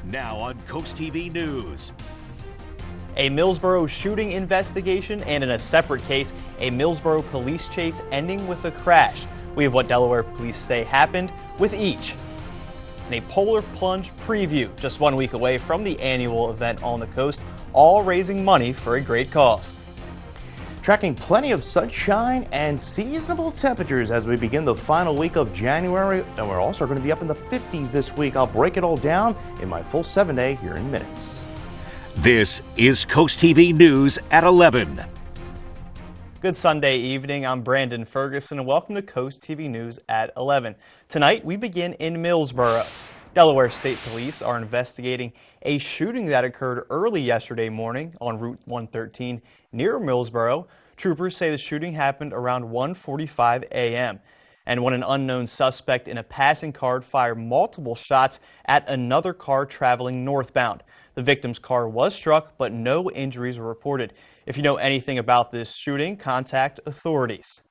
Now on CoastTV News. A Millsboro shooting investigation, and in a separate case, a Millsboro police chase ending with a crash. We have what Delaware police say happened with each. And a polar plunge preview, just 1 week away from the annual event on the coast, all raising money for a great cause. Tracking plenty of sunshine and seasonable temperatures as we begin the final week of January, and we're also going to be up in the 50s this week. I'll break it all down in my full 7-day here in minutes. This is CoastTV News at 11. Good Sunday evening. I'm Brandon Ferguson, and welcome to CoastTV News at 11. Tonight, we begin in Millsboro. Delaware State Police are investigating a shooting that occurred early yesterday morning on Route 113 near Millsboro. Troopers say the shooting happened around 1:45 a.m. and when an unknown suspect in a passing car fired multiple shots at another car traveling northbound. The victim's car was struck, but no injuries were reported. If you know anything about this shooting, contact authorities.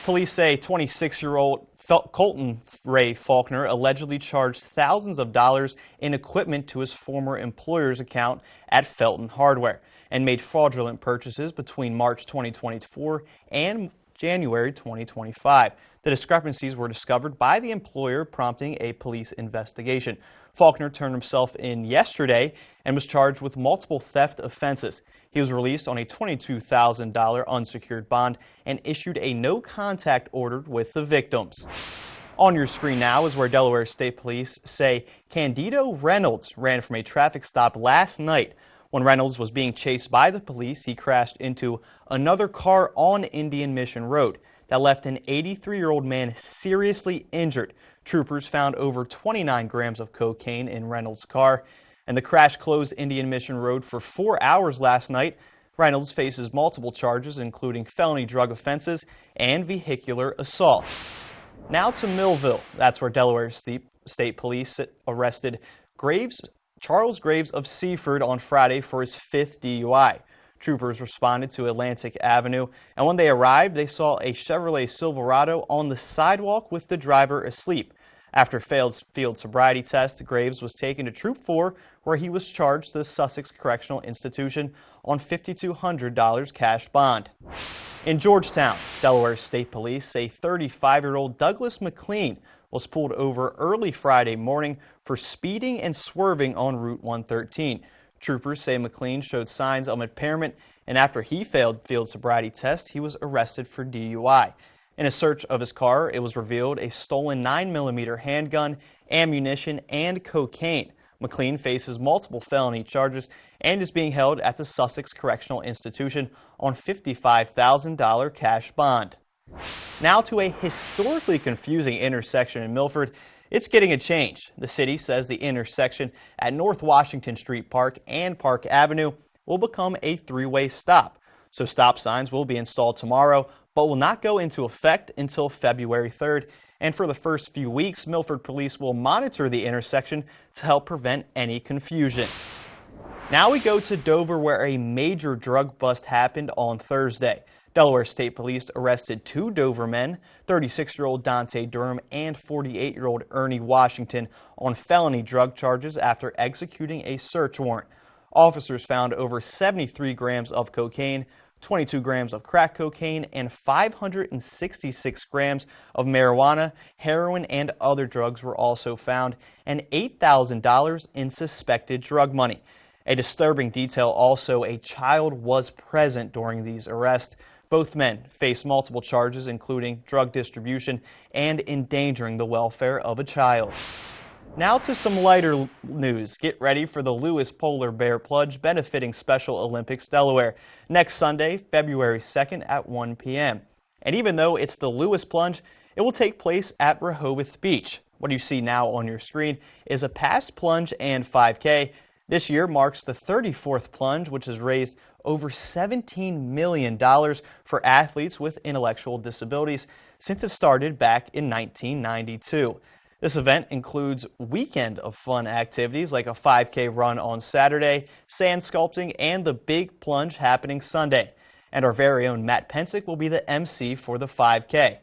Police say 26-year-old Colton Ray Faulkner allegedly charged thousands of dollars in equipment to his former employer's account at Felton Hardware and made fraudulent purchases between March 2024 and January 2025. The discrepancies were discovered by the employer, prompting a police investigation. Faulkner turned himself in yesterday and was charged with multiple theft offenses. He was released on a $22,000 unsecured bond and issued a no-contact order with the victims. On your screen now is where Delaware State Police say Candido Reynolds ran from a traffic stop last night. When Reynolds was being chased by the police, he crashed into another car on Indian Mission Road. That left an 83-year-old man seriously injured. Troopers found over 29 grams of cocaine in Reynolds' car, and the crash closed Indian Mission Road for 4 hours last night. Reynolds faces multiple charges, including felony drug offenses and vehicular assault. Now to Millville. That's where Delaware State Police arrested Charles Graves of Seaford on Friday for his 5th DUI. Troopers responded to Atlantic Avenue, and when they arrived, they saw a Chevrolet Silverado on the sidewalk with the driver asleep. After failed field sobriety test, Graves was taken to Troop 4, where he was charged to the Sussex Correctional Institution on $5,200 cash bond. In Georgetown, Delaware State Police say 35-year-old Douglas McLean was pulled over early Friday morning for speeding and swerving on Route 113. Troopers say McLean showed signs of impairment, and after he failed field sobriety test, he was arrested for DUI. In a search of his car, it was revealed a stolen 9mm handgun, ammunition, and cocaine. McLean faces multiple felony charges and is being held at the Sussex Correctional Institution on $55,000 cash bond. Now to a historically confusing intersection in Milford. It's getting a change. The city says the intersection at North Washington Street Park and Park Avenue will become a 3-way stop. So stop signs will be installed tomorrow, but will not go into effect until February 3rd. And for the first few weeks, Milford police will monitor the intersection to help prevent any confusion. Now we go to Dover, where a major drug bust happened on Thursday. Delaware State Police arrested 2 Dover men, 36-year-old Dante Durham and 48-year-old Ernie Washington, on felony drug charges after executing a search warrant. Officers found over 73 grams of cocaine, 22 grams of crack cocaine, and 566 grams of marijuana. Heroin and other drugs were also found, and $8,000 in suspected drug money. A disturbing detail also, a child was present during these arrests. Both men face multiple charges, including drug distribution and endangering the welfare of a child. Now to some lighter news. Get ready for the Lewis Polar Bear Plunge benefiting Special Olympics Delaware next Sunday, February 2nd at 1 p.m. And even though it's the Lewis Plunge, it will take place at Rehoboth Beach. What you see now on your screen is a past plunge and 5K. This year marks the 34th plunge, which has raised over $17 million for athletes with intellectual disabilities since it started back in 1992. This event includes a weekend of fun activities like a 5K run on Saturday, sand sculpting, and the big plunge happening Sunday. And our very own Matt Pensick will be the MC for the 5K.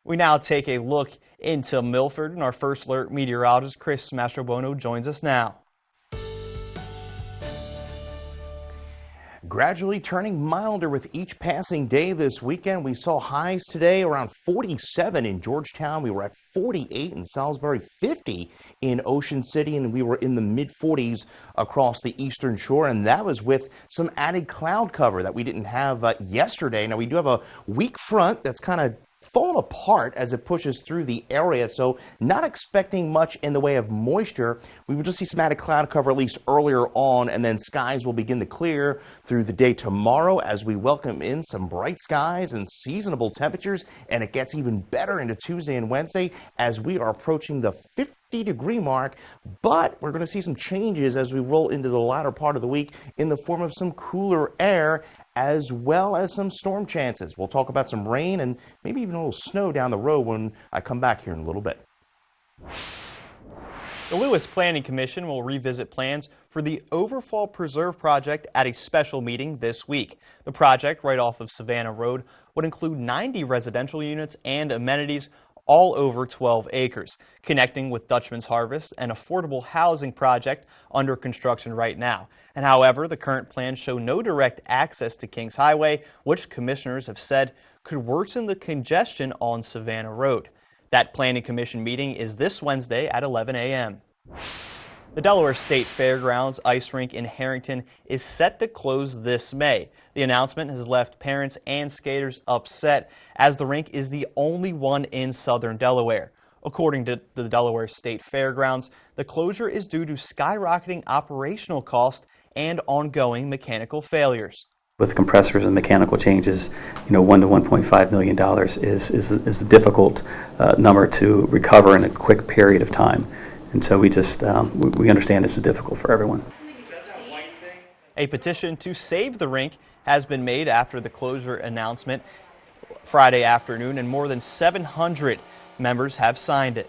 We now take a look into Milford, and our first alert meteorologist Chris Mastrobono joins us now. Gradually turning milder with each passing day this weekend. We saw highs today around 47 in Georgetown. We were at 48 in Salisbury, 50 in Ocean City, and we were in the mid-40s across the eastern shore. And that was with some added cloud cover that we didn't have yesterday. Now, we do have a weak front that's kind of fallen apart as it pushes through the area, so not expecting much in the way of moisture. We will just see some added cloud cover at least earlier on, and then skies will begin to clear through the day tomorrow as we welcome in some bright skies and seasonable temperatures, and it gets even better into Tuesday and Wednesday as we are approaching the 50-degree mark, but we're going to see some changes as we roll into the latter part of the week in the form of some cooler air as well as some storm chances. We'll talk about some rain and maybe even a little snow down the road when I come back here in a little bit. The Lewis Planning Commission will revisit plans for the Overfall Preserve project at a special meeting this week. The project, right off of Savannah Road, would include 90 residential units and amenities all over 12 acres, connecting with Dutchman's Harvest, an affordable housing project under construction right now. And however, the current plans show no direct access to Kings Highway, which commissioners have said could worsen the congestion on Savannah Road. That Planning Commission meeting is this Wednesday at 11 a.m. The Delaware State Fairgrounds ice rink in Harrington is set to close this May. The announcement has left parents and skaters upset, as the rink is the only one in southern Delaware. According to the Delaware State Fairgrounds, the closure is due to skyrocketing operational costs and ongoing mechanical failures. With compressors and mechanical changes, $1 to $1.5 million is a difficult number to recover in a quick period of time. And so we understand this is difficult for everyone. A petition to save the rink has been made after the closure announcement Friday afternoon, and more than 700 members have signed it.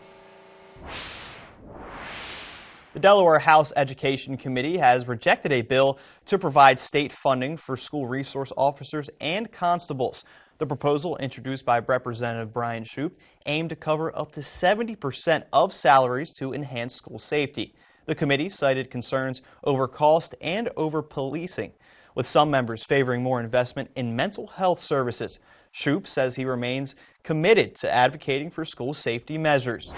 The Delaware House Education Committee has rejected a bill to provide state funding for school resource officers and constables. The proposal, introduced by Representative Brian Shoup, aimed to cover up to 70% of salaries to enhance school safety. The committee cited concerns over cost and over policing, with some members favoring more investment in mental health services. Shoup says he remains committed to advocating for school safety measures.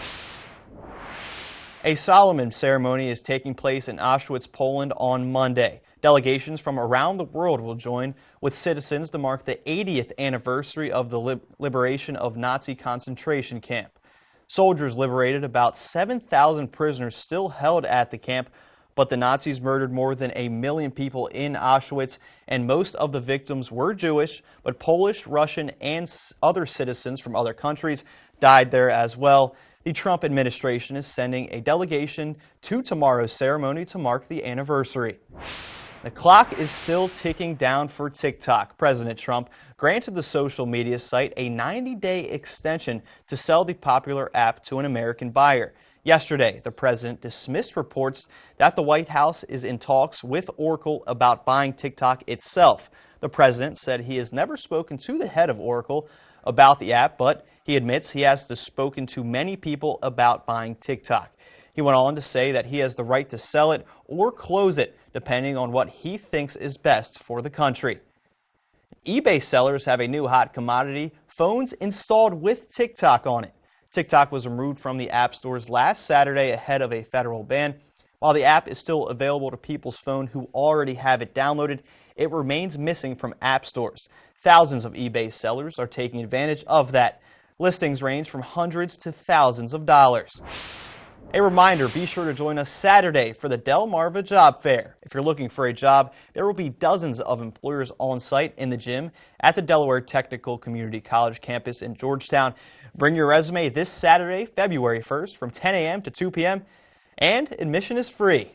A Solomon ceremony is taking place in Auschwitz, Poland on Monday. Delegations from around the world will join with citizens to mark the 80th anniversary of the liberation of Nazi concentration camp. Soldiers liberated about 7,000 prisoners still held at the camp, but the Nazis murdered more than 1 million people in Auschwitz, and most of the victims were Jewish, but Polish, Russian, and other citizens from other countries died there as well. The Trump administration is sending a delegation to tomorrow's ceremony to mark the anniversary. The clock is still ticking down for TikTok. President Trump granted the social media site a 90-day extension to sell the popular app to an American buyer. Yesterday, the president dismissed reports that the White House is in talks with Oracle about buying TikTok itself. The president said he has never spoken to the head of Oracle about the app, but he admits he has spoken to many people about buying TikTok. He went on to say that he has the right to sell it or close it, depending on what he thinks is best for the country. eBay sellers have a new hot commodity: phones installed with TikTok on it. TikTok was removed from the app stores last Saturday ahead of a federal ban. While the app is still available to people's phone who already have it downloaded, it remains missing from app stores. Thousands of eBay sellers are taking advantage of that. Listings range from hundreds to thousands of dollars. A reminder, be sure to join us Saturday for the Delmarva Job Fair. If you're looking for a job, there will be dozens of employers on site in the gym at the Delaware Technical Community College campus in Georgetown. Bring your resume this Saturday, February 1st from 10 a.m. to 2 p.m. and admission is free.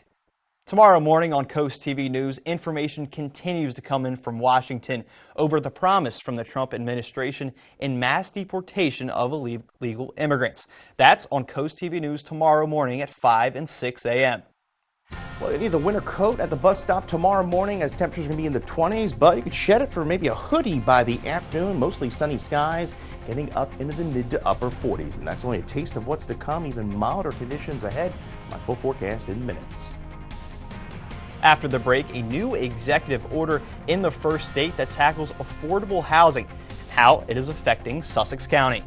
Tomorrow morning on Coast TV News, information continues to come in from Washington over the promise from the Trump administration in mass deportation of illegal immigrants. That's on Coast TV News tomorrow morning at 5 and 6 a.m. Well, you need the winter coat at the bus stop tomorrow morning as temperatures are going to be in the 20s, but you could shed it for maybe a hoodie by the afternoon. Mostly sunny skies, getting up into the mid to upper 40s. And that's only a taste of what's to come, even milder conditions ahead. My full forecast in minutes. After the break, a new executive order in the first state that tackles affordable housing, how it is affecting Sussex County.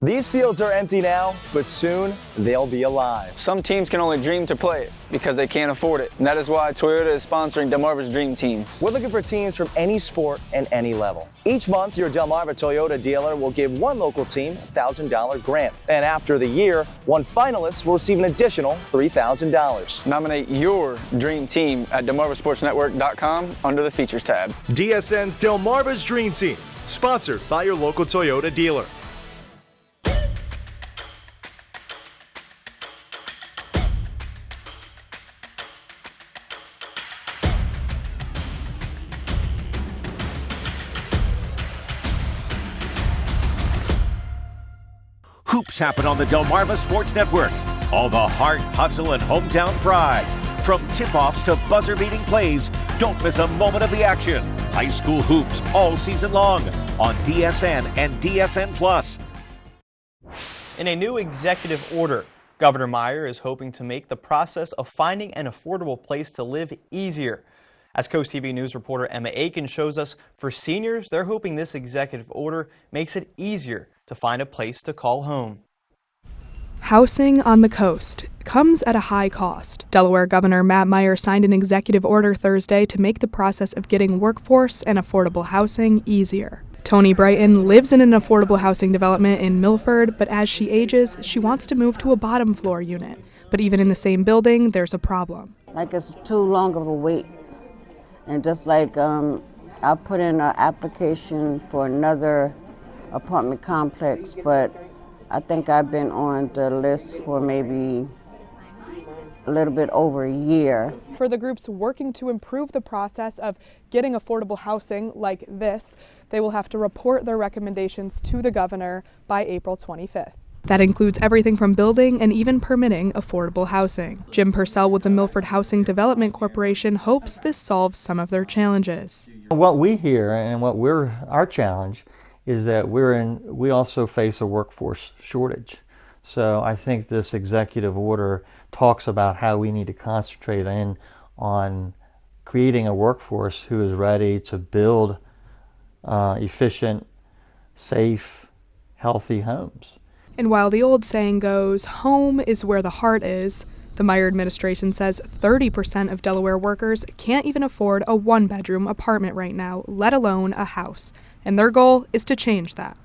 These fields are empty now, but soon they'll be alive. Some teams can only dream to play it because they can't afford it. And that is why Toyota is sponsoring Delmarva's Dream Team. We're looking for teams from any sport and any level. Each month, your Delmarva Toyota dealer will give one local team a $1,000 grant. And after the year, one finalist will receive an additional $3,000. Nominate your dream team at DelmarvaSportsNetwork.com under the Features tab. DSN's Delmarva's Dream Team, sponsored by your local Toyota dealer. Hoops happen on the Delmarva Sports Network. All the heart, hustle, and hometown pride. From tip-offs to buzzer-beating plays, don't miss a moment of the action. High school hoops all season long on DSN and DSN+. In a new executive order, Governor Meyer is hoping to make the process of finding an affordable place to live easier. As CoastTV News reporter Emma Aiken shows us, for seniors, they're hoping this executive order makes it easier to find a place to call home. Housing on the coast comes at a high cost. Delaware Governor Matt Meyer signed an executive order Thursday to make the process of getting workforce and affordable housing easier. Tony Brighton lives in an affordable housing development in Milford, but as she ages, she wants to move to a bottom floor unit. But even in the same building, there's a problem. Like it's too long of a wait. And just like I put in an application for another apartment complex, but I think I've been on the list for maybe a little bit over a year. For the groups working to improve the process of getting affordable housing like this, they will have to report their recommendations to the governor by April 25th. That includes everything from building and even permitting affordable housing. Jim Purcell with the Milford Housing Development Corporation hopes this solves some of their challenges. What we hear and what our challenge is that we also face a workforce shortage. So I think this executive order talks about how we need to concentrate on creating a workforce who is ready to build efficient, safe, healthy homes. And while the old saying goes, home is where the heart is, the Meyer administration says 30% of Delaware workers can't even afford a one-bedroom apartment right now, let alone a house. And their goal is to change that.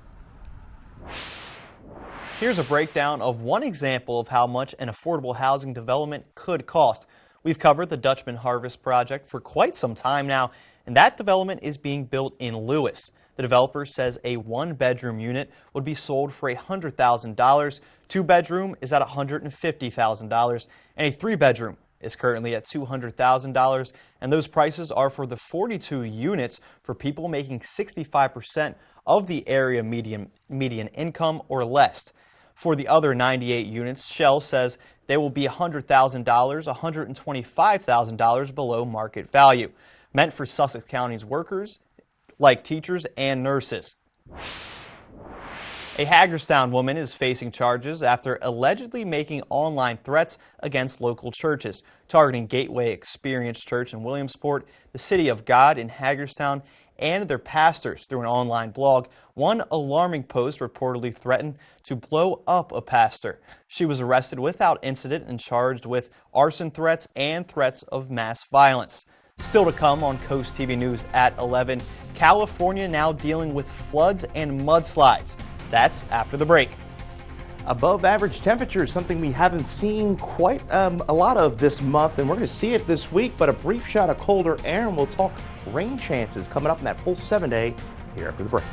Here's a breakdown of one example of how much an affordable housing development could cost. We've covered the Dutchman Harvest project for quite some time now, and that development is being built in Lewis. The developer says a one-bedroom unit would be sold for $100,000, two-bedroom is at $150,000, and a three-bedroom is currently at $200,000, and those prices are for the 42 units for people making 65% of the area median income or less. For the other 98 units, Shell says they will be $100,000, $125,000 below market value, meant for Sussex County's workers, like teachers and nurses. A Hagerstown woman is facing charges after allegedly making online threats against local churches, targeting Gateway Experience Church in Williamsport, the City of God in Hagerstown, and their pastors through an online blog. One alarming post reportedly threatened to blow up a pastor. She was arrested without incident and charged with arson threats and threats of mass violence. Still to come on CoastTV News at 11, California now dealing with floods and mudslides. That's after the break. Above average temperatures, something we haven't seen quite a lot of this month, and we're going to see it this week, but a brief shot of colder air, and we'll talk rain chances coming up in that full 7-day here after the break.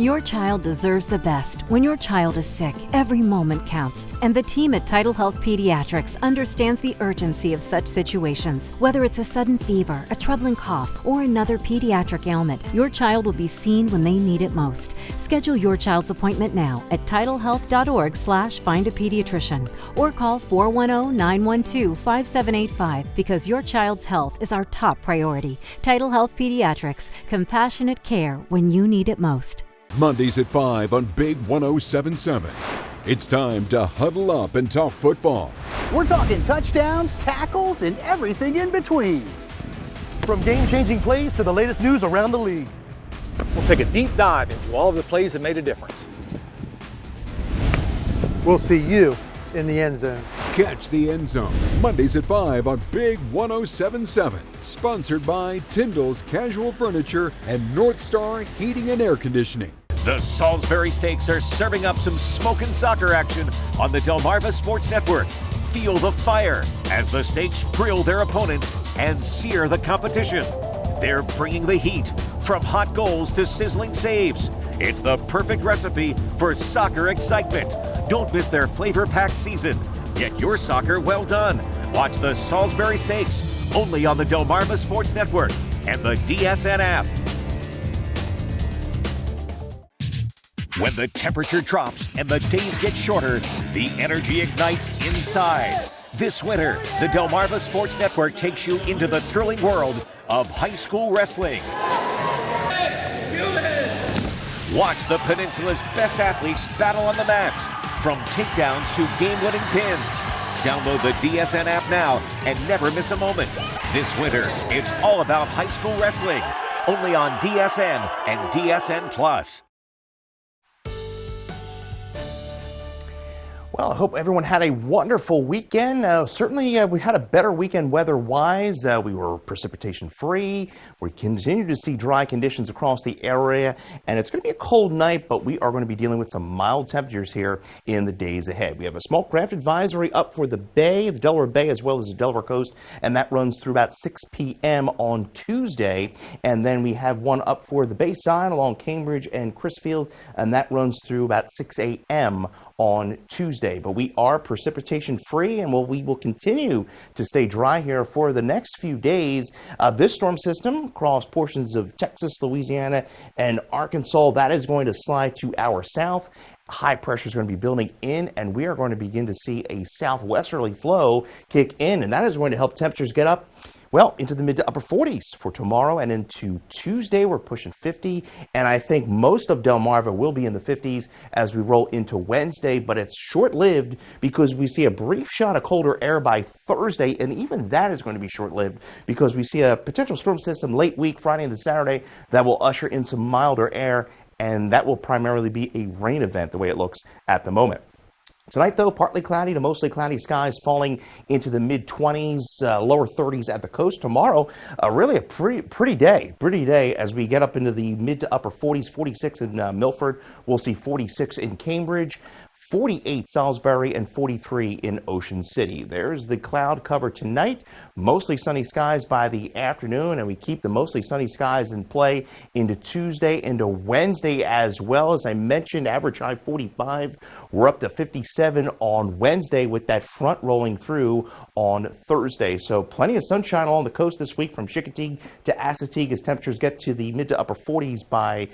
Your child deserves the best. When your child is sick, every moment counts. And the team at Tidal Health Pediatrics understands the urgency of such situations. Whether it's a sudden fever, a troubling cough, or another pediatric ailment, your child will be seen when they need it most. Schedule your child's appointment now at tidalhealth.org/findapediatrician or call 410-912-5785 because your child's health is our top priority. Tidal Health Pediatrics, compassionate care when you need it most. Mondays at 5 on Big 107.7. It's time to huddle up and talk football. We're talking touchdowns, tackles, and everything in between. From game-changing plays to the latest news around the league. We'll take a deep dive into all of the plays that made a difference. We'll see you in the end zone. Catch the End Zone Mondays at 5 on Big 107.7. Sponsored by Tyndall's Casual Furniture and North Star Heating and Air Conditioning. The Salisbury Stakes are serving up some smoking soccer action on the Delmarva Sports Network. Feel the fire as the Stakes grill their opponents and sear the competition. They're bringing the heat, from hot goals to sizzling saves. It's the perfect recipe for soccer excitement. Don't miss their flavor-packed season. Get your soccer well done. Watch the Salisbury Stakes only on the Delmarva Sports Network and the DSN app. When the temperature drops and the days get shorter, the energy ignites inside. This winter, the Delmarva Sports Network takes you into the thrilling world of high school wrestling. Watch the Peninsula's best athletes battle on the mats, from takedowns to game-winning pins. Download the DSN app now and never miss a moment. This winter, it's all about high school wrestling, only on DSN and DSN Plus. Well, I hope everyone had a wonderful weekend. Certainly, we had a better weekend weather-wise. We were precipitation-free. We continue to see dry conditions across the area, and it's going to be a cold night, but we are going to be dealing with some mild temperatures here in the days ahead. We have a small craft advisory up for the Bay, the Delaware Bay, as well as the Delaware Coast, and that runs through about 6 p.m. on Tuesday. And then we have one up for the Bayside along Cambridge and Crisfield, and that runs through about 6 a.m. on Tuesday. But we are precipitation free, and we will continue to stay dry here for the next few days. This storm system across portions of Texas, Louisiana, and Arkansas, that is going to slide to our south. High pressure is going to be building in, and we are going to begin to see a southwesterly flow kick in, and that is going to help temperatures get up, well, into the mid to upper 40s for tomorrow, and into Tuesday we're pushing 50, and I think most of Delmarva will be in the 50s as we roll into Wednesday, but it's short-lived because we see a brief shot of colder air by Thursday, and even that is going to be short-lived because we see a potential storm system late week, Friday into Saturday, that will usher in some milder air, and that will primarily be a rain event the way it looks at the moment. Tonight, though, partly cloudy to mostly cloudy skies falling into the mid-20s, lower 30s at the coast. Tomorrow, really a pretty day as we get up into the mid to upper 40s, 46 in Milford. We'll see 46 in Cambridge, 48 Salisbury, and 43 in Ocean City. There's the cloud cover tonight. Mostly sunny skies by the afternoon, and we keep the mostly sunny skies in play into Tuesday, into Wednesday as well. As I mentioned, average high 45. We're up to 57 on Wednesday with that front rolling through on Thursday. So plenty of sunshine along the coast this week from Chickadee to Assateague as temperatures get to the mid to upper 40s by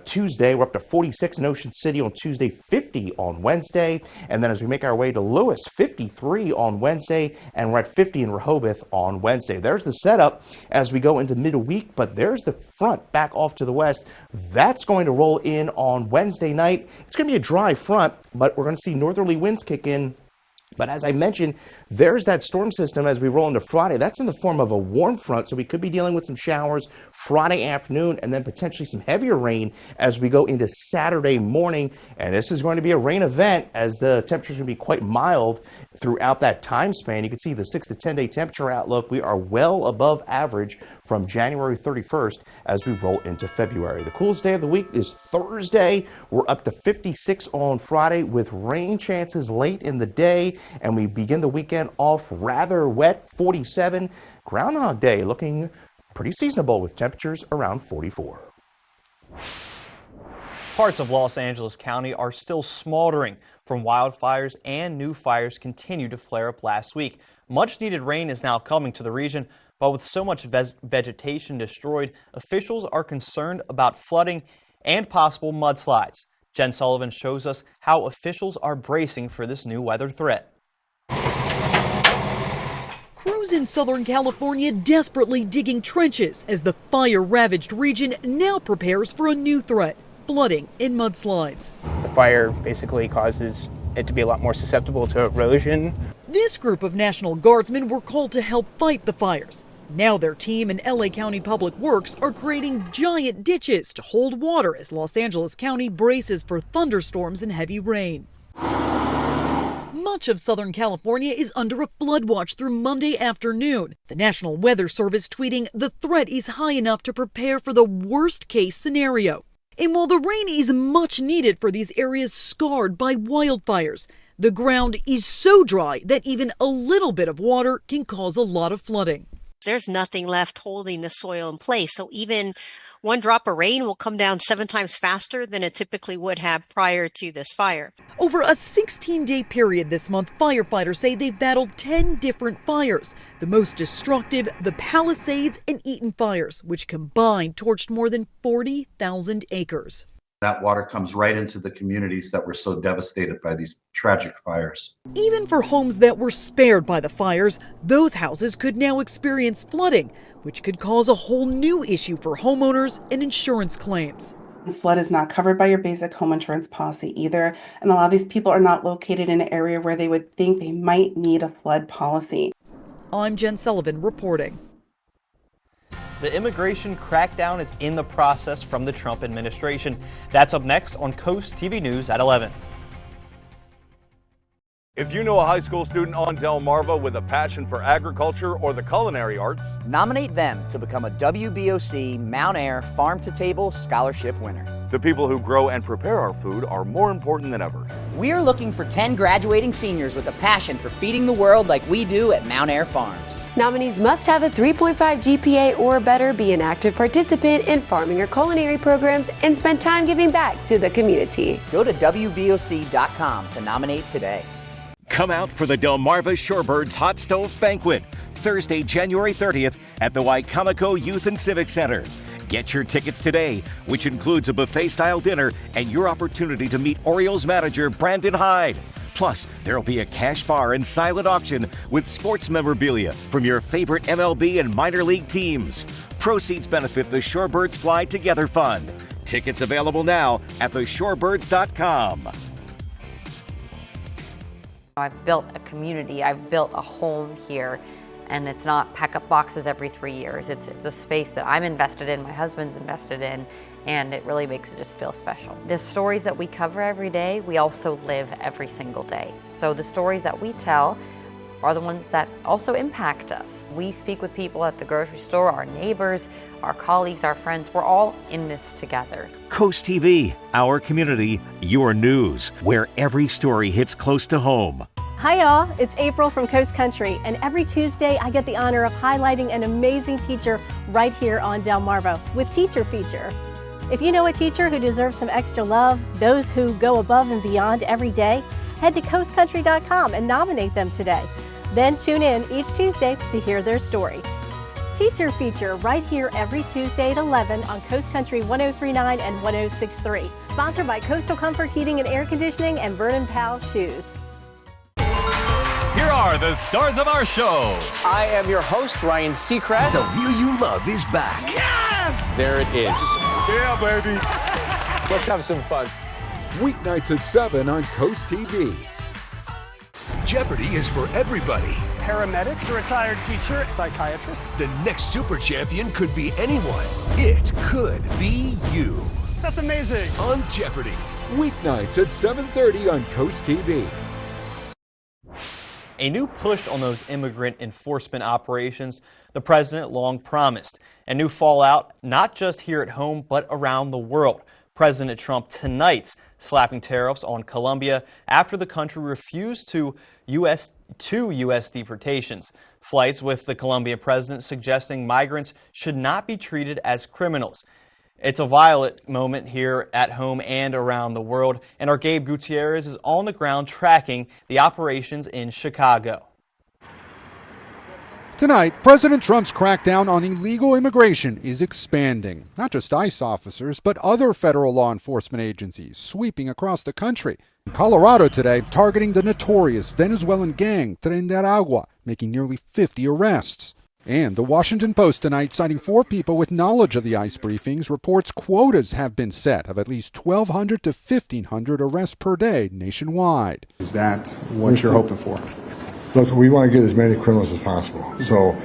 Tuesday. We're up to 46 in Ocean City on Tuesday, 50 on Wednesday. And then as we make our way to Lewis, 53 on Wednesday, and we're at 50 in Rehoboth on Wednesday. There's the setup as we go into midweek, but there's the front back off to the west. That's going to roll in on Wednesday night. It's going to be a dry front, but we're going to see northerly winds kick in. But as I mentioned, there's that storm system as we roll into Friday. That's in the form of a warm front, so we could be dealing with some showers Friday afternoon and then potentially some heavier rain as we go into Saturday morning. And this is going to be a rain event as the temperatures are going to be quite mild throughout that time span. You can see the 6 to 10 day temperature outlook. We are well above average from January 31st as we roll into February. The coolest day of the week is Thursday. We're up to 56 on Friday with rain chances late in the day. And we begin the weekend off rather wet, 47. Groundhog Day looking pretty seasonable with temperatures around 44. Parts of Los Angeles County are still smoldering from wildfires, and new fires continue to flare up last week. Much needed rain is now coming to the region, but with so much vegetation destroyed, officials are concerned about flooding and possible mudslides. Jen Sullivan shows us how officials are bracing for this new weather threat. Crews in Southern California desperately digging trenches as the fire-ravaged region now prepares for a new threat: flooding and mudslides. The fire basically causes it to be a lot more susceptible to erosion. This group of National Guardsmen were called to help fight the fires. Now their team and LA County Public Works are creating giant ditches to hold water as Los Angeles County braces for thunderstorms and heavy rain. Much of Southern California is under a flood watch through Monday afternoon. The National Weather Service tweeting the threat is high enough to prepare for the worst case scenario. And while the rain is much needed for these areas scarred by wildfires, the ground is so dry that even a little bit of water can cause a lot of flooding. There's nothing left holding the soil in place. So even one drop of rain will come down 7 times faster than it typically would have prior to this fire. Over a 16-day period this month, firefighters say they've battled 10 different fires. The most destructive, the Palisades and Eaton fires, which combined torched more than 40,000 acres. That water comes right into the communities that were so devastated by these tragic fires. Even for homes that were spared by the fires, those houses could now experience flooding, which could cause a whole new issue for homeowners and insurance claims. The flood is not covered by your basic home insurance policy either, and a lot of these people are not located in an area where they would think they might need a flood policy. I'm Jen Sullivan reporting. The immigration crackdown is in the process from the Trump administration. That's up next on Coast TV News at 11. If you know a high school student on Delmarva with a passion for agriculture or the culinary arts, nominate them to become a WBOC Mount Air Farm to Table Scholarship winner. The people who grow and prepare our food are more important than ever. We are looking for 10 graduating seniors with a passion for feeding the world like we do at Mount Air Farms. Nominees must have a 3.5 GPA or better, be an active participant in farming or culinary programs, and spend time giving back to the community. Go to WBOC.com to nominate today. Come out for the Delmarva Shorebirds Hot Stove Banquet, Thursday, January 30th at the Wicomico Youth and Civic Center. Get your tickets today, which includes a buffet-style dinner and your opportunity to meet Orioles manager Brandon Hyde. Plus, there'll be a cash bar and silent auction with sports memorabilia from your favorite MLB and minor league teams. Proceeds benefit the Shorebirds Fly Together Fund. Tickets available now at theshorebirds.com. I've built a community, I've built a home here, and it's not pack up boxes every 3 years. It's a space that I'm invested in, my husband's invested in, and it really makes it just feel special. The stories that we cover every day, we also live every single day. So the stories that we tell are the ones that also impact us. We speak with people at the grocery store, our neighbors, our colleagues, our friends. We're all in this together. Coast TV, our community, your news, where every story hits close to home. Hi y'all, it's April from Coast Country, and every Tuesday I get the honor of highlighting an amazing teacher right here on Delmarva with Teacher Feature. If you know a teacher who deserves some extra love, those who go above and beyond every day, head to coastcountry.com and nominate them today. Then tune in each Tuesday to hear their story. Teacher Feature right here every Tuesday at 11 on Coast Country 103.9 and 106.3. Sponsored by Coastal Comfort Heating and Air Conditioning and Vernon Powell Shoes. Here are the stars of our show. I am your host, Ryan Seacrest. The Wheel You Love is back. Yes! There it is. Yeah, baby. Let's have some fun. Weeknights at 7 on Coast TV. Jeopardy is for everybody. Paramedic, a retired teacher, psychiatrist. The next super champion could be anyone. It could be you. That's amazing. On Jeopardy. Weeknights at 7:30 on Coast TV. A new push on those immigrant enforcement operations the president long promised. A new fallout, not just here at home, but around the world. President Trump tonight's slapping tariffs on Colombia after the country refused two U.S. deportations. Flights with the Colombian president suggesting migrants should not be treated as criminals. It's a violet moment here at home and around the world, and our Gabe Gutierrez is on the ground tracking the operations in Chicago. Tonight, President Trump's crackdown on illegal immigration is expanding. Not just ICE officers, but other federal law enforcement agencies sweeping across the country. In Colorado today, targeting the notorious Venezuelan gang Tren de Aragua, making nearly 50 arrests. And the Washington Post tonight, citing 4 people with knowledge of the ICE briefings, reports quotas have been set of at least 1,200 to 1,500 arrests per day nationwide. Is that what you're hoping for? Look, we want to get as many criminals as possible, so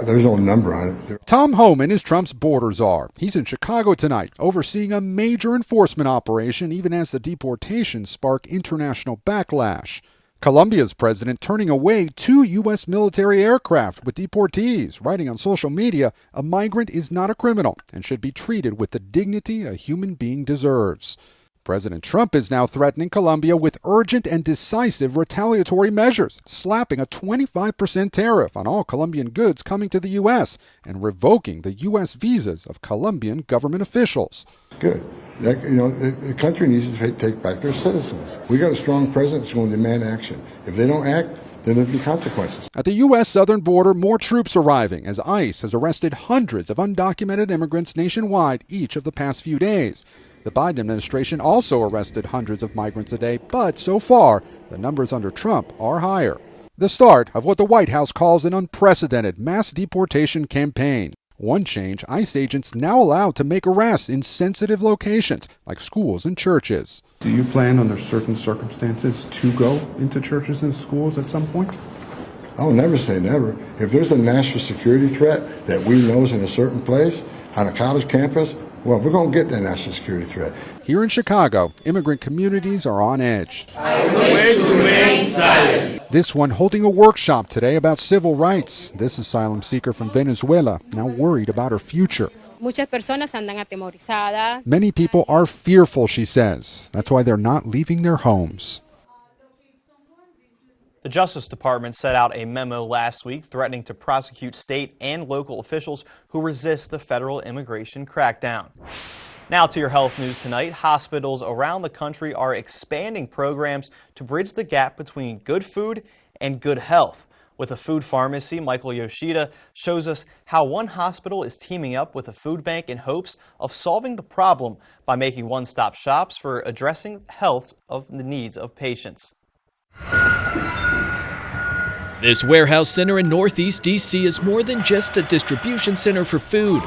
there's no number on it. Tom Homan is Trump's border czar. He's in Chicago tonight, overseeing a major enforcement operation, even as the deportations spark international backlash. Colombia's president turning away 2 U.S. military aircraft with deportees, writing on social media, a migrant is not a criminal and should be treated with the dignity a human being deserves. President Trump is now threatening Colombia with urgent and decisive retaliatory measures, slapping a 25% tariff on all Colombian goods coming to the U.S. and revoking the U.S. visas of Colombian government officials. Good. The country needs to take back their citizens. We got a strong president that's going to demand action. If they don't act, then there'll be consequences. At the U.S. southern border, more troops arriving as ICE has arrested hundreds of undocumented immigrants nationwide each of the past few days. The Biden administration also arrested hundreds of migrants a day, but so far, the numbers under Trump are higher. The start of what the White House calls an unprecedented mass deportation campaign. One change, ICE agents now allowed to make arrests in sensitive locations, like schools and churches. Do you plan, under certain circumstances, to go into churches and schools at some point? I'll never say never. If there's a national security threat that we know is in a certain place, on a college campus, well, we're going to get that national security threat. Here in Chicago, immigrant communities are on edge. I wish to remain silent. This one holding a workshop today about civil rights. This asylum seeker from Venezuela, now worried about her future. Many people are fearful, she says. That's why they're not leaving their homes. The Justice Department set out a memo last week threatening to prosecute state and local officials who resist the federal immigration crackdown. Now to your health news tonight. Hospitals around the country are expanding programs to bridge the gap between good food and good health. With a food pharmacy, Michael Yoshida shows us how one hospital is teaming up with a food bank in hopes of solving the problem by making one-stop shops for addressing health of the needs of patients. This warehouse center in Northeast D.C. is more than just a distribution center for food.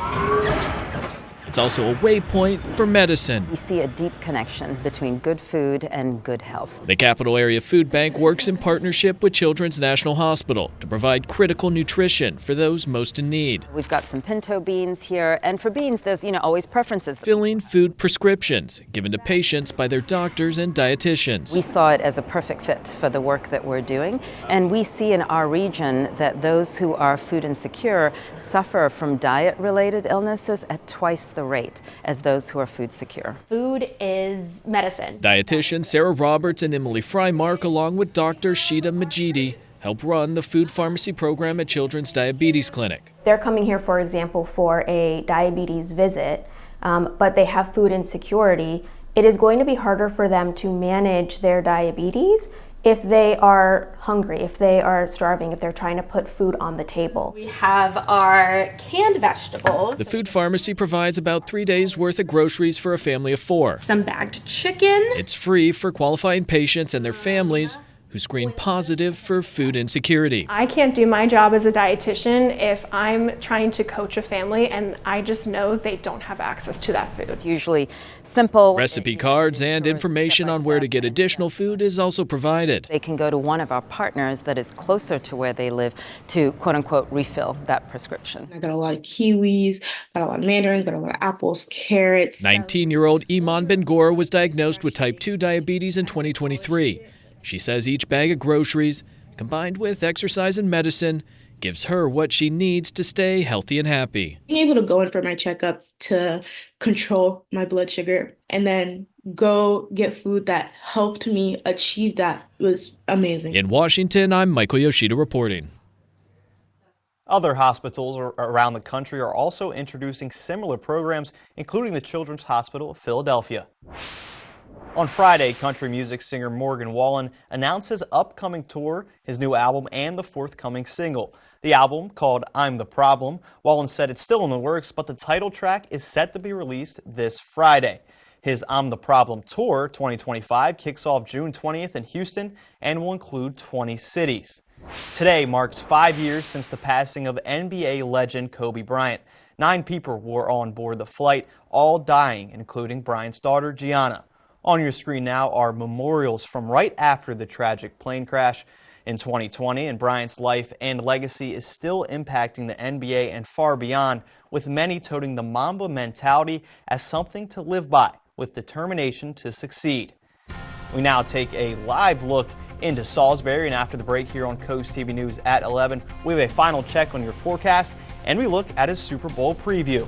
It's also a waypoint for medicine. We see a deep connection between good food and good health. The Capital Area Food Bank works in partnership with Children's National Hospital to provide critical nutrition for those most in need. We've got some pinto beans here, and for beans, there's always preferences. Filling food prescriptions given to patients by their doctors and dietitians. We saw it as a perfect fit for the work that we're doing, and we see in our region that those who are food insecure suffer from diet-related illnesses at twice the rate as those who are food secure. Food is medicine. Dietitians Sarah Roberts and Emily Frymark, along with Dr. Sheeta Majidi, help run the food pharmacy program at Children's Diabetes Clinic. They're coming here, for example, for a diabetes visit, but they have food insecurity. It is going to be harder for them to manage their diabetes if they are hungry, if they are starving, if they're trying to put food on the table. We have our canned vegetables. The food pharmacy provides about 3 days worth of groceries for a family of 4. Some bagged chicken. It's free for qualifying patients and their families who screen positive for food insecurity. I can't do my job as a dietitian if I'm trying to coach a family and I just know they don't have access to that food. It's usually simple. Recipe cards and information on where to get additional food is also provided. They can go to one of our partners that is closer to where they live to quote unquote refill that prescription. I got a lot of kiwis, got a lot of mandarins, got a lot of apples, carrots. 19-year-old Iman Ben-Gor was diagnosed with type 2 diabetes in 2023. She says each bag of groceries, combined with exercise and medicine, gives her what she needs to stay healthy and happy. Being able to go in for my checkup to control my blood sugar and then go get food that helped me achieve that was amazing. In Washington, I'm Michael Yoshida reporting. Other hospitals around the country are also introducing similar programs, including the Children's Hospital of Philadelphia. On Friday, country music singer Morgan Wallen announced his upcoming tour, his new album, and the forthcoming single. The album, called I'm the Problem, Wallen said it's still in the works, but the title track is set to be released this Friday. His I'm the Problem Tour 2025 kicks off June 20th in Houston and will include 20 cities. Today marks 5 years since the passing of NBA legend Kobe Bryant. 9 people were on board the flight, all dying, including Bryant's daughter, Gianna. On your screen now are memorials from right after the tragic plane crash in 2020, and Bryant's life and legacy is still impacting the NBA and far beyond, with many touting the Mamba mentality as something to live by, with determination to succeed. We now take a live look into Salisbury, and after the break here on Coast TV News at 11, we have a final check on your forecast, and we look at a Super Bowl preview.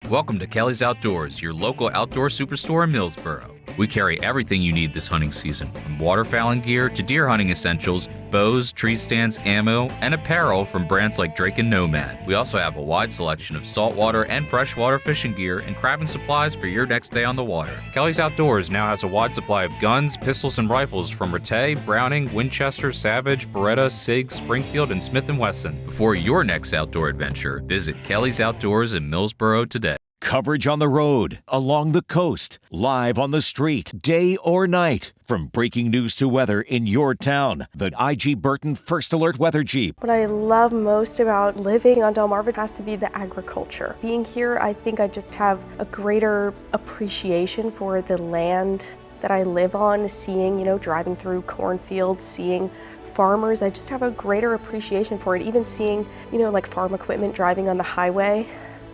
Welcome to Kelly's Outdoors, your local outdoor superstore in Millsboro. We carry everything you need this hunting season, from waterfowling gear to deer hunting essentials, bows, tree stands, ammo, and apparel from brands like Drake and Nomad. We also have a wide selection of saltwater and freshwater fishing gear and crabbing supplies for your next day on the water. Kelly's Outdoors now has a wide supply of guns, pistols, and rifles from Rattay, Browning, Winchester, Savage, Beretta, Sig, Springfield, and Smith & Wesson. Before your next outdoor adventure, visit Kelly's Outdoors in Millsboro today. Coverage on the road, along the coast, live on the street, day or night. From breaking news to weather in your town, the IG Burton First Alert Weather Jeep. What I love most about living on Delmarva has to be the agriculture. Being here, I think I just have a greater appreciation for the land that I live on, seeing, driving through cornfields, seeing farmers. I just have a greater appreciation for it. Even seeing, like farm equipment driving on the highway.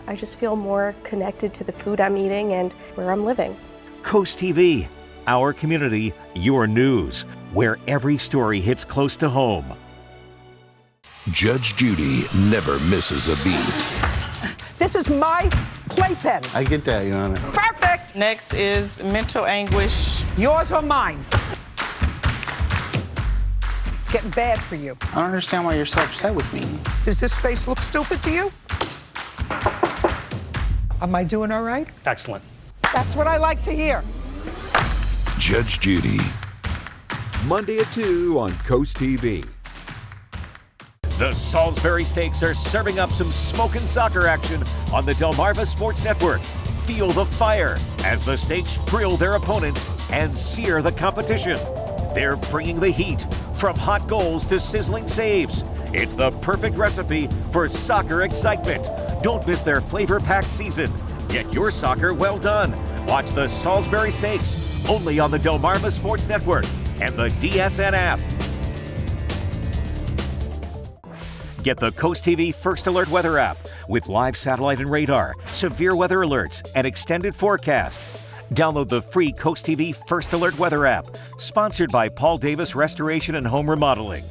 I just feel more connected to the food I'm eating and where I'm living. Coast TV, our community, your news, where every story hits close to home. Judge Judy never misses a beat. This is my playpen. I get that, Your Honor. Perfect. Next is mental anguish. Yours or mine? It's getting bad for you. I don't understand why you're so upset with me. Does this face look stupid to you? Am I doing all right? Excellent. That's what I like to hear. Judge Judy. Monday at 2 on Coast TV. The Salisbury Stakes are serving up some smoking soccer action on the Delmarva Sports Network. Feel the fire as the stakes grill their opponents and sear the competition. They're bringing the heat, from hot goals to sizzling saves. It's the perfect recipe for soccer excitement. Don't miss their flavor-packed season. Get your soccer well done. Watch the Salisbury Stakes only on the Delmarva Sports Network and the DSN app. Get the Coast TV First Alert Weather app with live satellite and radar, severe weather alerts, and extended forecast. Download the free Coast TV First Alert Weather app, sponsored by Paul Davis Restoration and Home Remodeling.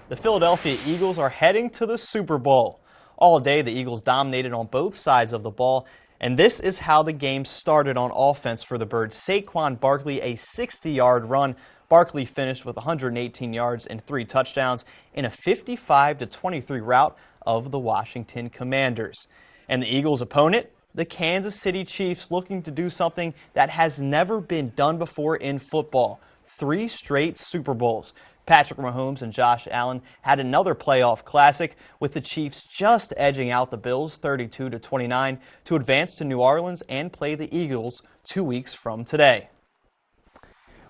The Philadelphia Eagles are heading to the Super Bowl. All day, the Eagles dominated on both sides of the ball, and this is how the game started on offense for the Birds. Saquon Barkley, a 60-yard run. Barkley finished with 118 yards and 3 touchdowns in a 55-23 rout of the Washington Commanders. And the Eagles' opponent, the Kansas City Chiefs, looking to do something that has never been done before in football. 3 straight Super Bowls. Patrick Mahomes and Josh Allen had another playoff classic, with the Chiefs just edging out the Bills 32-29 to advance to New Orleans and play the Eagles 2 weeks from today.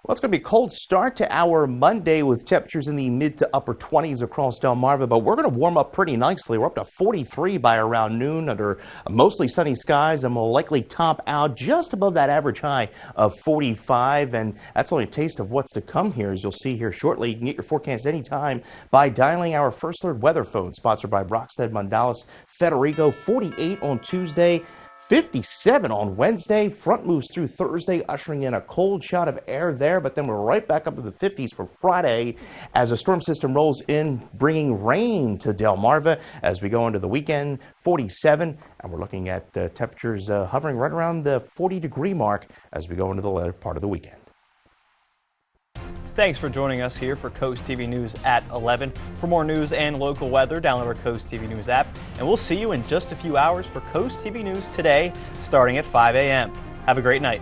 Well, it's going to be a cold start to our Monday with temperatures in the mid to upper 20s across Delmarva, but we're going to warm up pretty nicely. We're up to 43 by around noon under mostly sunny skies, and we'll likely top out just above that average high of 45, and that's only a taste of what's to come here, as you'll see here shortly. You can get your forecast anytime by dialing our First Alert weather phone, sponsored by Brockstead Mundalis Federico. 48 on Tuesday. 57 on Wednesday. Front moves through Thursday, ushering in a cold shot of air there, but then we're right back up to the 50s for Friday as a storm system rolls in, bringing rain to Delmarva as we go into the weekend. 47, and we're looking at temperatures hovering right around the 40-degree mark as we go into the later part of the weekend. Thanks for joining us here for Coast TV News at 11. For more news and local weather, download our Coast TV News app, and we'll see you in just a few hours for Coast TV News Today, starting at 5 a.m. Have a great night.